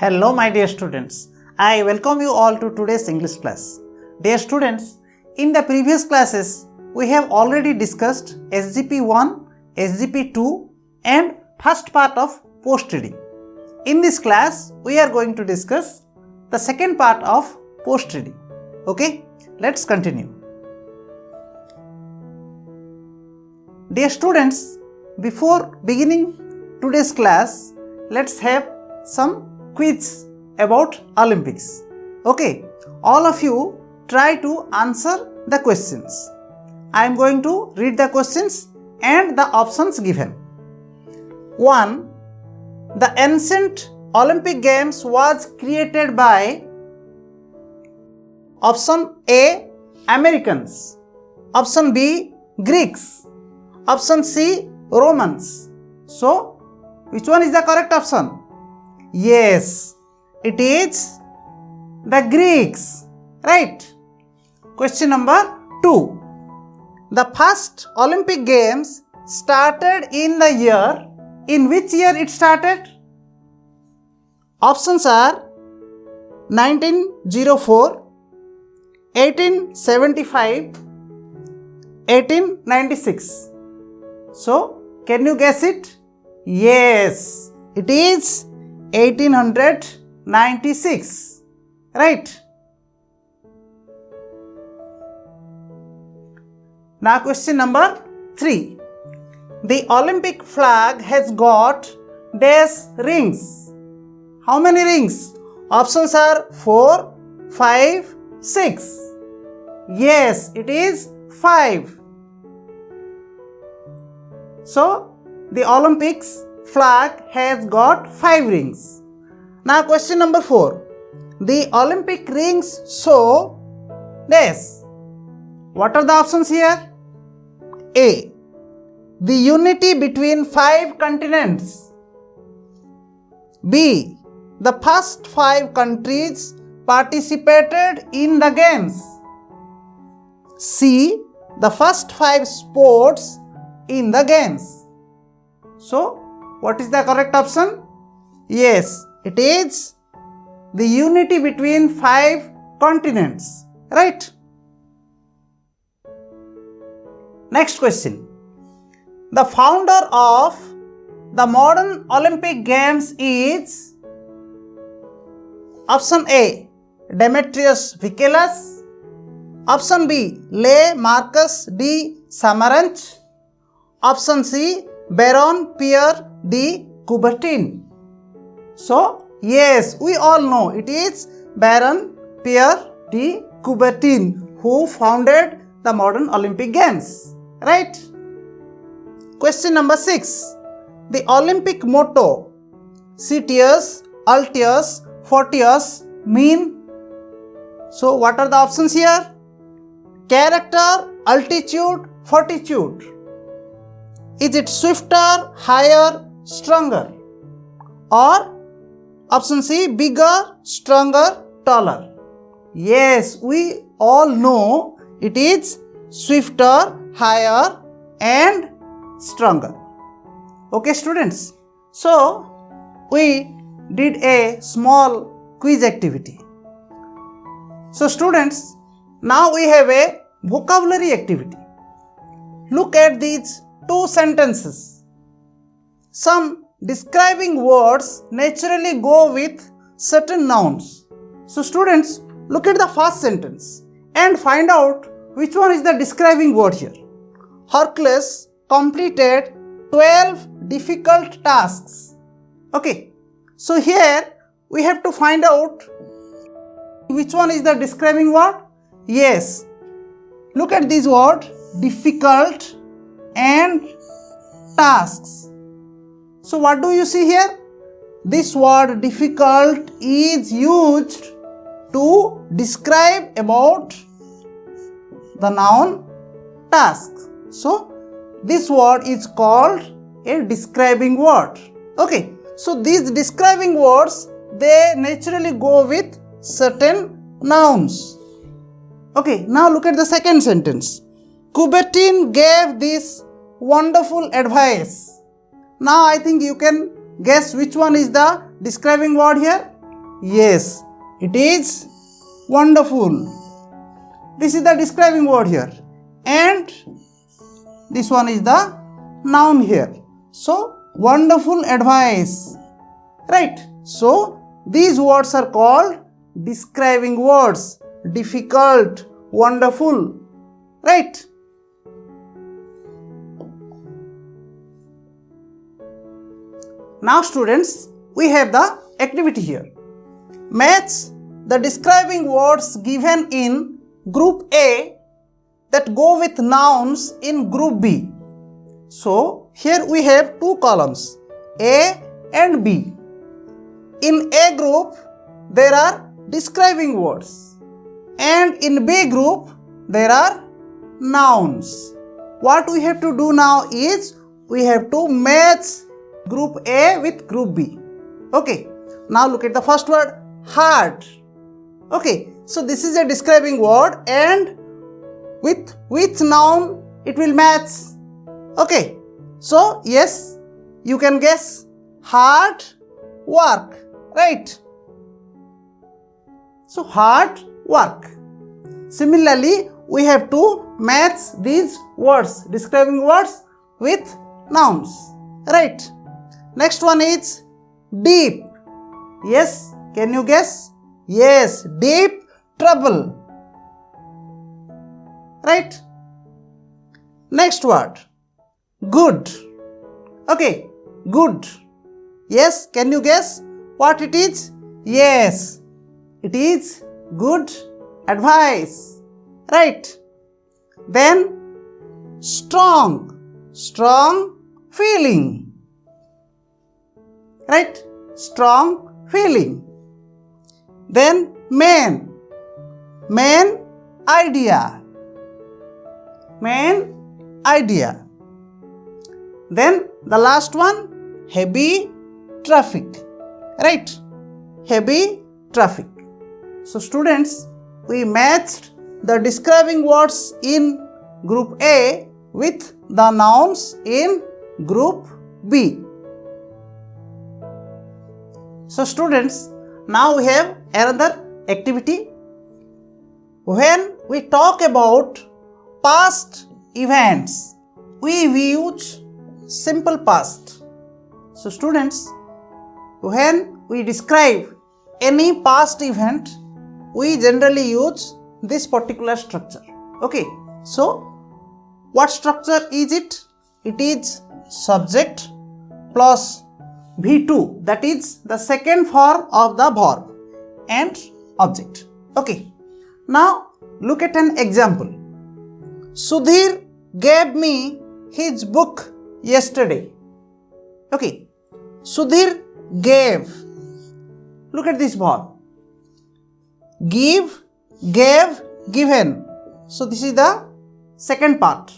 Hello my dear students, I welcome you all to today's English class. Dear students, in the previous classes, we have already discussed SGP 1, SGP 2 and first part of post-reading. In this class, we are going to discuss the second part of post-reading. Okay, let's continue. Dear students, before beginning today's class, let's have some quiz about Olympics. Okay, all of you try to answer the questions. I am going to read the questions and the options given. 1. The ancient Olympic Games was created by option A. Americans, option B. Greeks, option C. Romans. So, which one is the correct option? Yes, it is the Greeks, right? Question number 2. The first Olympic Games started in the year. In which year it started? Options are 1904, 1875, 1896. So, can you guess it? Yes, it is 1896, right? Now question number 3. The Olympic flag has got dash rings. How many rings? Options are 4, 5, 6. Yes, it is 5. So, the Olympics flag has got 5 rings. Now question number 4. The Olympic rings show dash. What are the options here? A. The unity between 5 continents. B. The first 5 countries participated in the games. C. The first 5 sports in the games. So, what is the correct option? Yes, it is the unity between 5 continents, right? Next question. The founder of the modern Olympic Games is option A. Demetrius Vikelas, option B. Le Marcus de Samaranch, option C. Baron Pierre de Coubertin. So, yes, we all know it is Baron Pierre de Coubertin who founded the modern Olympic Games, right? Question number 6. The Olympic motto Citius, Altius, Fortius mean. So, what are the options here? Character, altitude, fortitude. Is it swifter, higher, stronger? Or option C, bigger, stronger, taller? Yes, we all know it is swifter, higher and stronger. Okay students, so we did a small quiz activity. So students, now we have a vocabulary activity. Look at these 2 sentences. Some describing words naturally go with certain nouns. So students, look at the first sentence and find out which one is the describing word here. Hercules completed 12 difficult tasks. Okay, so here we have to find out which one is the describing word. Yes, look at this word, difficult and tasks. So what do you see here? This word difficult is used to describe about the noun task. So this word is called a describing word. Okay, so these describing words, they naturally go with certain nouns. Okay, now look at the second sentence. Coubertin gave this wonderful advice. Now I think you can guess which one is the describing word here. Yes, it is wonderful. This is the describing word here, and this one is the noun here. So, wonderful advice, right? So, these words are called describing words. Difficult, wonderful, right? Now students, we have the activity here. Match the describing words given in group A that go with nouns in group B. So, here we have two columns, A and B. In A group, there are describing words, and in B group, there are nouns. What we have to do now is, we have to match group A with group B. Okay, now look at the first word, heart. Okay, so this is a describing word, and with which noun it will match? Okay, so yes, you can guess, hard work, right? So hard work. Similarly, we have to match these words, describing words, with nouns, right? Next one is deep. Yes, can you guess? Yes, deep trouble, right? Next word, good. Okay, good. Yes, can you guess what it is? Yes, it is good advice, right? Then strong, strong feeling, right? Strong feeling. Then main, main idea, main idea. Then the last one, heavy traffic, right? Heavy traffic. So students, we matched the describing words in group A with the nouns in group B. So students, now we have another activity. When we talk about past events, we use simple past. So students, when we describe any past event, we generally use this particular structure. Okay, so what structure is it? It is subject plus V2, that is the second form of the verb, and object. Okay, now look at an example. Sudhir gave me his book yesterday. Okay, Sudhir gave. Look at this verb. Give, gave, given. So this is the second part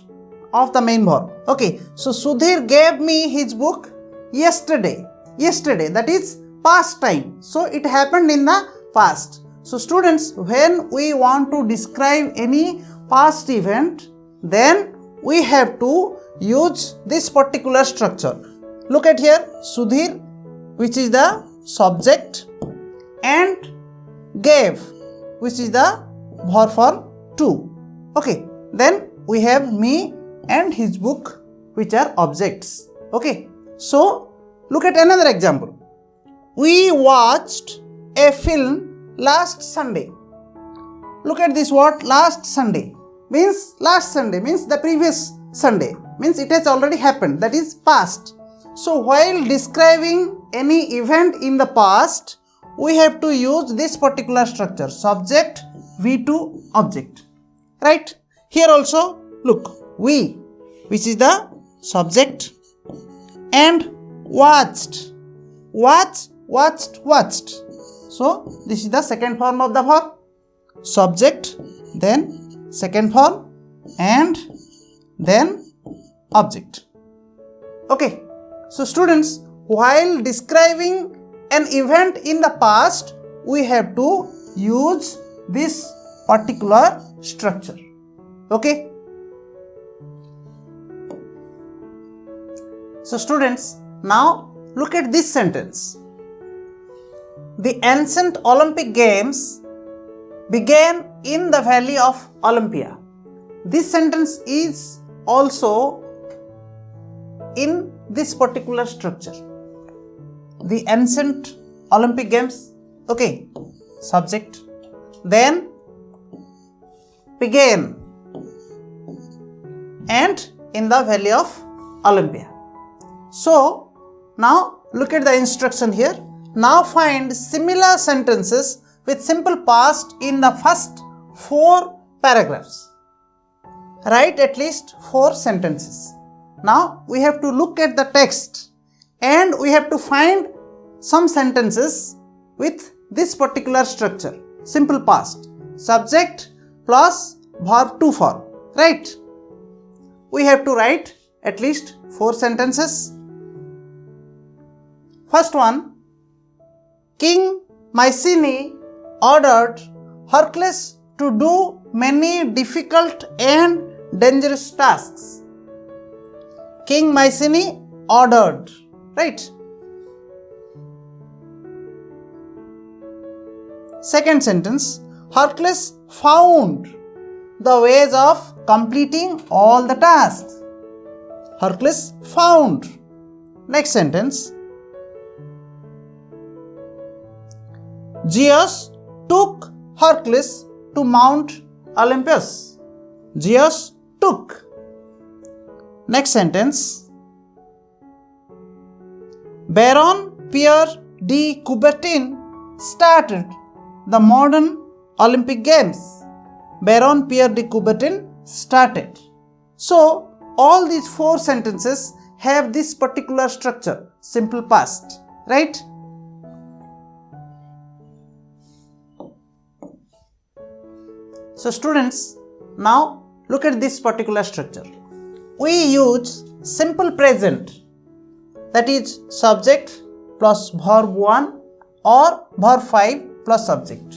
of the main verb. Okay, so Sudhir gave me his book yesterday. Yesterday, that is past time. So it happened in the past. So students, when we want to describe any past event, then we have to use this particular structure. Look at here, Sudhir, which is the subject, and gave, which is the verb form 2. Okay, then we have me and his book, which are objects. Okay, so look at another example. We watched a film last Sunday. Look at this word, last Sunday. Means last Sunday, means the previous Sunday. Means it has already happened, that is past. So while describing any event in the past, we have to use this particular structure, subject, V2, object, right? Here also, look, we, which is the subject, and watched, watch, watched, watched. So this is the second form of the verb, subject, then second form, and then object. Okay, so students, while describing an event in the past, we have to use this particular structure. Okay, so students, now look at this sentence. The ancient Olympic Games began in the Valley of Olympia. This sentence is also in this particular structure. The ancient Olympic Games, okay, subject, then began and in the Valley of Olympia. So now look at the instruction here. Now find similar sentences with simple past in the first 4 paragraphs. Write at least 4 sentences. Now we have to look at the text and we have to find some sentences with this particular structure. Simple past, subject plus verb to form, right? We have to write at least 4 sentences. First one, King Mycenae ordered Hercules to do many difficult and dangerous tasks. King Mycenae ordered, right? Second sentence, Hercules found the ways of completing all the tasks. Hercules found. Next sentence, Zeus took Hercules to Mount Olympus. Zeus took. Next sentence, Baron Pierre de Coubertin started the modern Olympic Games. Baron Pierre de Coubertin started. So all these 4 sentences have this particular structure, simple past, right? So students, now look at this particular structure. We use simple present, that is subject plus verb 1 or verb 5 plus subject.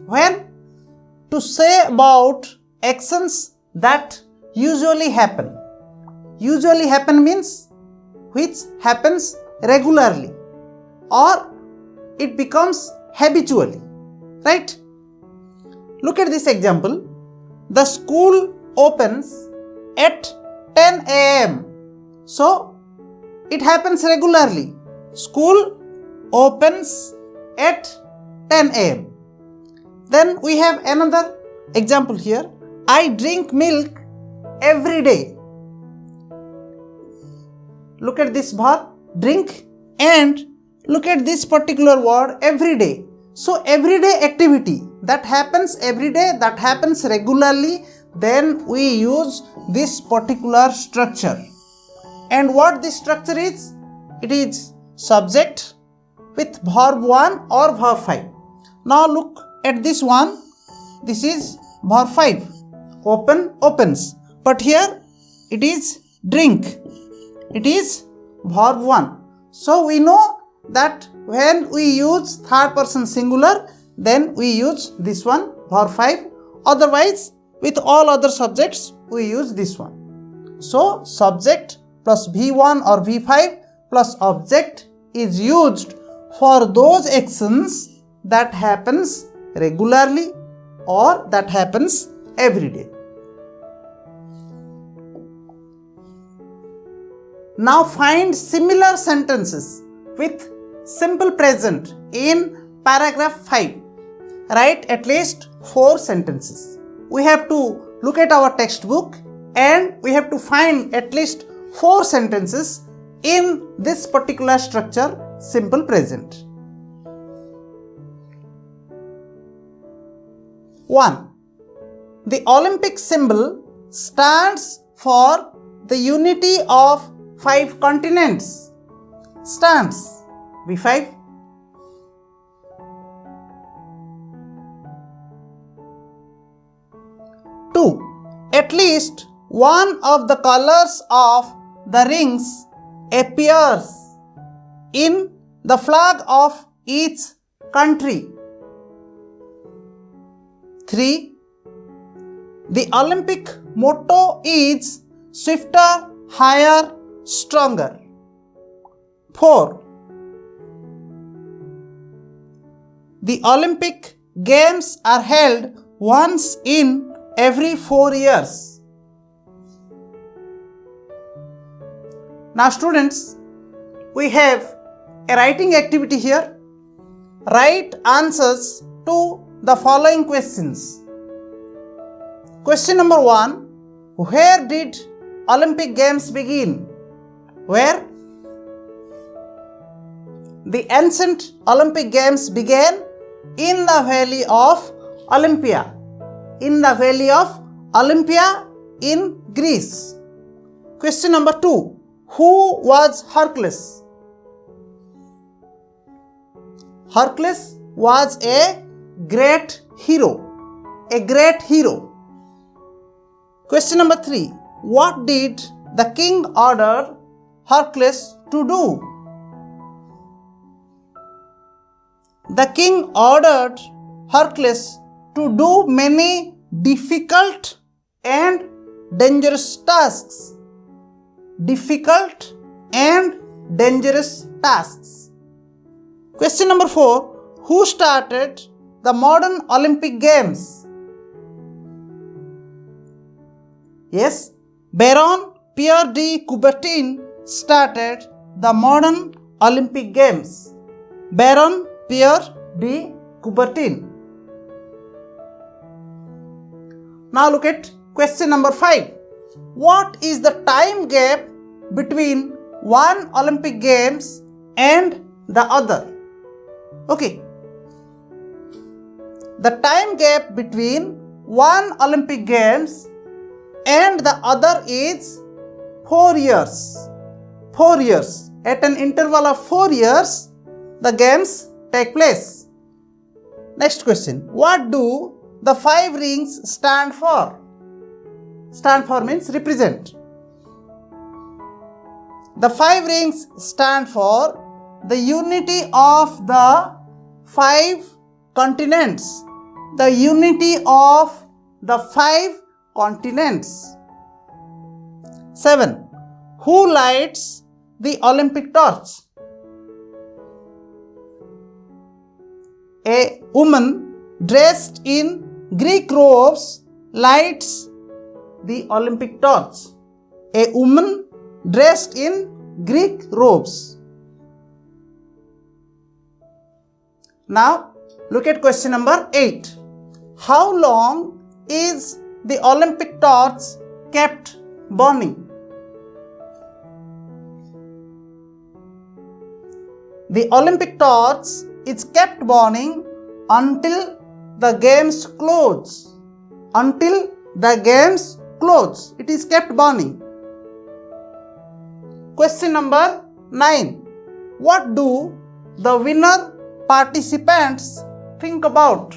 When to say about actions that usually happen. Usually happen means which happens regularly or it becomes habitually, right? Look at this example. The school opens at 10 a.m. So it happens regularly. School opens at 10 a.m. Then we have another example here. I drink milk every day. Look at this verb, drink, and look at this particular word, every day. So everyday activity that happens every day, that happens regularly, then we use this particular structure. And what this structure is? It is subject with verb 1 or verb 5. Now look at this one. This is verb 5. Open, opens. But here it is drink. It is verb 1. So we know that when we use third person singular, then we use this one, verb 5. Otherwise, with all other subjects, we use this one. So subject plus V1 or V5 plus object is used for those actions that happens regularly or that happens every day. Now find similar sentences with simple present in paragraph 5. Write at least 4 sentences. We have to look at our textbook and we have to find at least 4 sentences in this particular structure, simple present. 1. The Olympic symbol stands for the unity of 5 continents. Stands, V5. 2. At least one of the colors of the rings appears in the flag of each country. 3. The Olympic motto is swifter, higher, stronger. 4. the Olympic Games are held once in every 4 years? Now students, we have a writing activity here. Write answers to the following questions. Question number 1. Where did Olympic Games begin? Where? The ancient Olympic Games began in the Valley of Olympia. In the Valley of Olympia in Greece. Question number 2. Who was Hercules? Hercules was a great hero. A great hero. Question number 3. What did the king order Hercules to do? The king ordered Hercules to do many difficult and dangerous tasks. Difficult and dangerous tasks. Question number 4. Who started the modern Olympic Games? Yes, Baron Pierre de Coubertin started the modern Olympic Games. Baron Pierre de Coubertin. Now look at question number 5. What is the time gap between one Olympic Games and the other? Okay. The time gap between one Olympic Games and the other is 4 years. 4 years. At an interval of 4 years, the games take place. Next question. What do the 5 rings stand for? Stand for means represent. The 5 rings stand for the unity of the 5 continents. The unity of the 5 continents. 7. Who lights the Olympic torch? A woman dressed in Greek robes lights the Olympic torch. A woman dressed in Greek robes. Now look at question number 8. How long is the Olympic torch kept burning? The Olympic torch is kept burning until the games close. Until the games close, it is kept burning. Question number 9. What do the winner participants think about?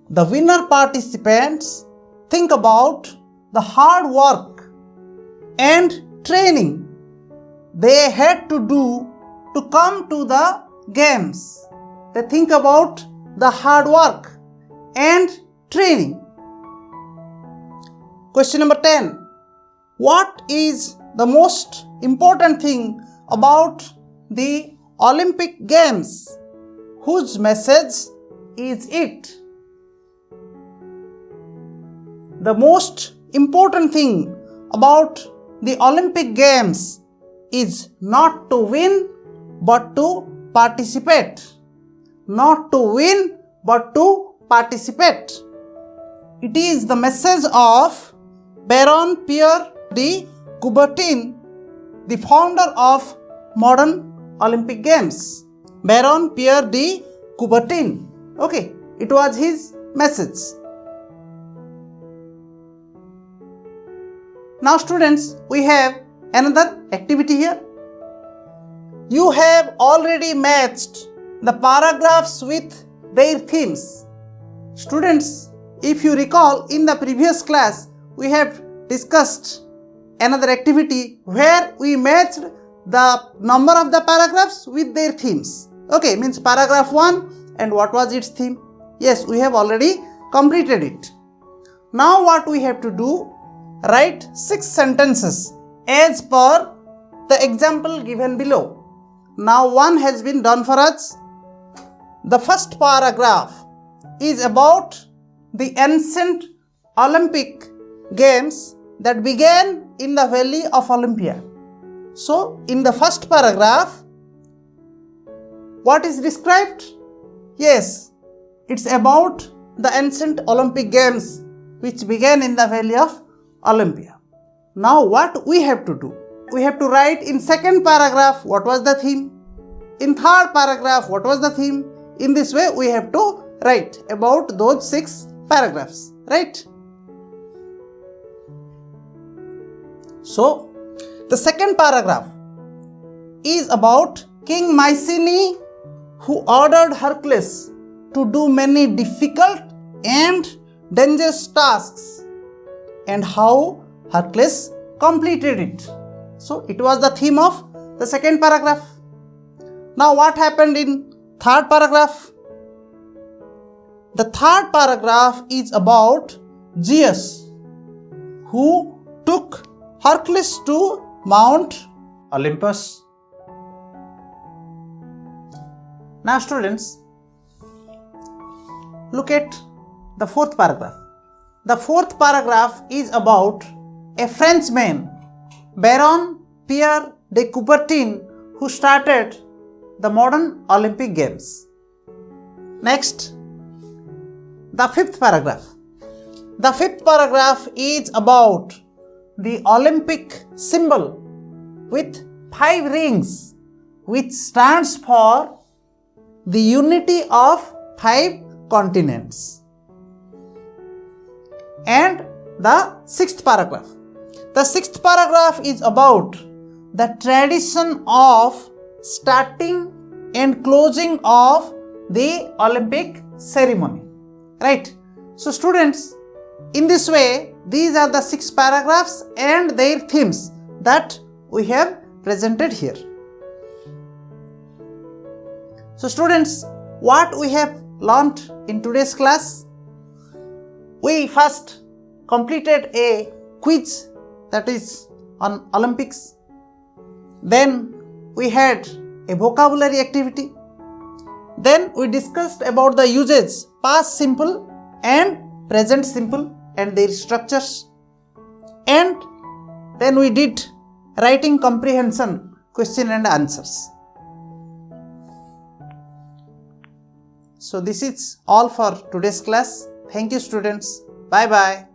The winner participants think about the hard work and training they had to do to come to the games. They think about the hard work and training. Question number 10. What is the most important thing about the Olympic Games? Whose message is it? The most important thing about the Olympic Games is not to win but to participate. Not to win but to participate. It is the message of Baron Pierre de Coubertin, the founder of modern Olympic Games. Baron Pierre de Coubertin. Okay, it was his message. Now students, we have another activity here. You have already matched the paragraphs with their themes. Students, if you recall, in the previous class, we have discussed another activity where we matched the number of the paragraphs with their themes. Okay, means paragraph 1 and what was its theme? Yes, we have already completed it. Now what we have to do? Write 6 sentences as per the example given below. now one has been done for us. The first paragraph is about the ancient Olympic games that began in the Valley of Olympia. So, in the first paragraph, what is described? Yes, it's about the ancient Olympic games which began in the Valley of Olympia. Now, what we have to do? We have to write in second paragraph what was the theme. In third paragraph what was the theme. In this way, we have to write about those 6 paragraphs, right? So, the second paragraph is about King Mycenae, who ordered Hercules to do many difficult and dangerous tasks, and how Hercules completed it. So, it was the theme of the second paragraph. Now, what happened in third paragraph? The third paragraph is about Zeus, who took Hercules to Mount Olympus. Now, students, look at the fourth paragraph. The fourth paragraph is about a Frenchman, Baron Pierre de Coubertin, who started the modern Olympic Games. Next, the fifth paragraph. The fifth paragraph is about the Olympic symbol with 5 rings, which stands for the unity of 5 continents. And the sixth paragraph. The sixth paragraph is about the tradition of starting and closing of the Olympic ceremony. Right? So, students, in this way, these are the 6 paragraphs and their themes that we have presented here. So, students, what we have learnt in today's class? We first completed a quiz that is on Olympics. Then we had a vocabulary activity. Then we discussed about the uses past simple and present simple and their structures. And then we did writing comprehension, question and answers. So this is all for today's class. Thank you, students. Bye bye.